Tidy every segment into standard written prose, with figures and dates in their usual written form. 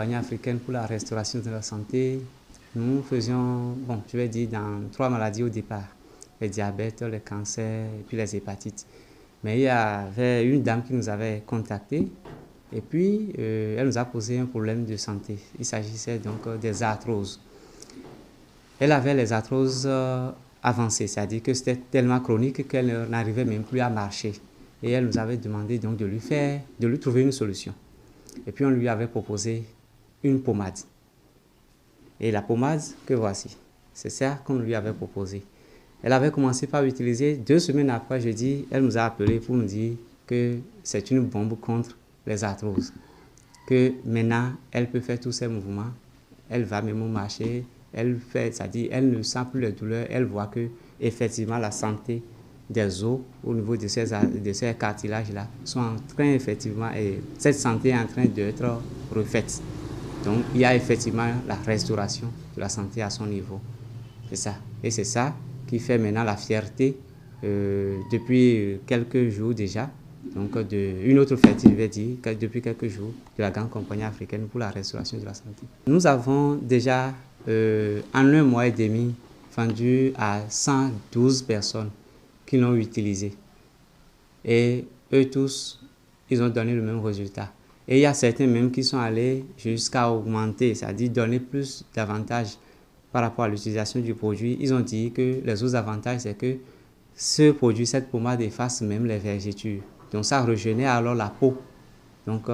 compagnie africaine pour la restauration de la santé, nous faisions, bon, je vais dire, dans 3 maladies au départ. Le diabète, le cancer et puis les hépatites. Mais il y avait une dame qui nous avait contacté et puis elle nous a posé un problème de santé. Il s'agissait donc des arthroses. Elle avait les arthroses avancées, c'est-à-dire que c'était tellement chronique qu'elle n'arrivait même plus à marcher. Et elle nous avait demandé donc de lui trouver une solution. Et puis on lui avait proposé une pommade. Et la pommade que voici, c'est ça qu'on lui avait proposé. Elle avait commencé par l'utiliser. 2 semaines après, jeudi, elle nous a appelé pour nous dire que c'est une bombe contre les arthroses. Que maintenant, elle peut faire tous ses mouvements. Elle va même marcher. Elle fait, c'est-à-dire, elle ne sent plus les douleurs. Elle voit que, effectivement, la santé des os au niveau de ces cartilages-là sont en train, effectivement, et cette santé est en train d'être refaite. Donc, il y a effectivement la restauration de la santé à son niveau. C'est ça. Et c'est ça qui fait maintenant la fierté depuis quelques jours déjà. Donc, une autre fête, je vais dire, depuis quelques jours, de la grande compagnie africaine pour la restauration de la santé. Nous avons déjà, en 1 mois et demi, vendu à 112 personnes qui l'ont utilisé. Et eux tous, ils ont donné le même résultat. Et il y a certains même qui sont allés jusqu'à augmenter, c'est-à-dire donner plus d'avantages par rapport à l'utilisation du produit. Ils ont dit que les autres avantages, c'est que ce produit, cette pommade efface même les vergetures. Donc ça rejeunit alors la peau donc,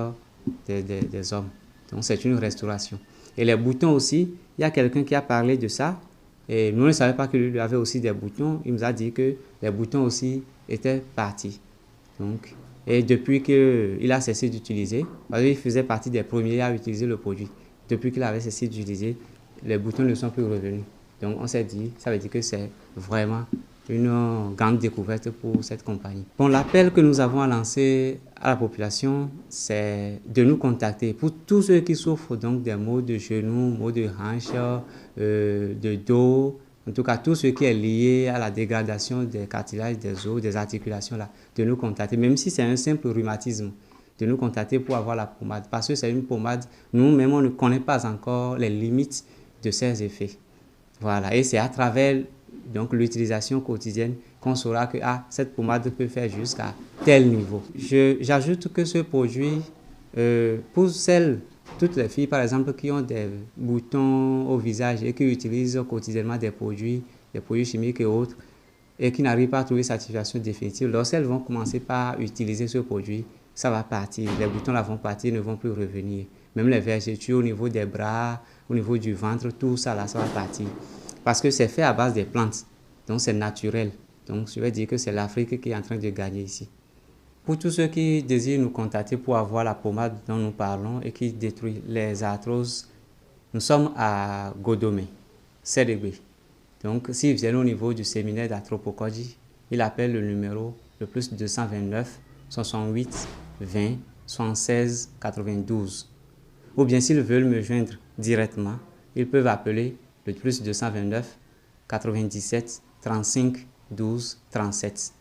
des hommes. Donc c'est une restauration. Et les boutons aussi, il y a quelqu'un qui a parlé de ça. Et nous ne savions pas qu'il avait aussi des boutons. Il nous a dit que les boutons aussi étaient partis. Donc, et depuis qu'il a cessé d'utiliser, parce qu'il faisait partie des premiers à utiliser le produit. Depuis qu'il avait cessé d'utiliser, les boutons ne sont plus revenus. Donc on s'est dit, ça veut dire que c'est vraiment une grande découverte pour cette compagnie. Bon, l'appel que nous avons à lancer à la population, c'est de nous contacter pour tous ceux qui souffrent donc des maux de genoux, maux de hanches, de dos, en tout cas tout ce qui est lié à la dégradation des cartilages, des os, des articulations, là, de nous contacter, même si c'est un simple rhumatisme, de nous contacter pour avoir la pommade, parce que c'est une pommade, nous-mêmes on ne connaît pas encore les limites de ses effets. Voilà, et c'est à travers donc l'utilisation quotidienne qu'on saura que cette pommade peut faire jusqu'à tel niveau. J'ajoute que ce produit, pour toutes les filles par exemple qui ont des boutons au visage et qui utilisent quotidiennement des produits chimiques et autres, et qui n'arrivent pas à trouver satisfaction définitive, lorsqu'elles vont commencer par utiliser ce produit, ça va partir, les boutons là vont partir, ne vont plus revenir. Même les vergetures au niveau des bras, au niveau du ventre, tout ça là, ça va partir. Parce que c'est fait à base des plantes, donc c'est naturel. Donc je vais dire que c'est l'Afrique qui est en train de gagner ici. Pour tous ceux qui désirent nous contacter pour avoir la pommade dont nous parlons et qui détruit les arthroses, nous sommes à Godomé, Sédégbé. Donc s'ils viennent au niveau du séminaire d'Atropokodji, ils appellent le numéro le plus 229 68 20 76 92. Ou bien s'ils veulent me joindre directement, ils peuvent appeler le plus 229 97 35 12 37.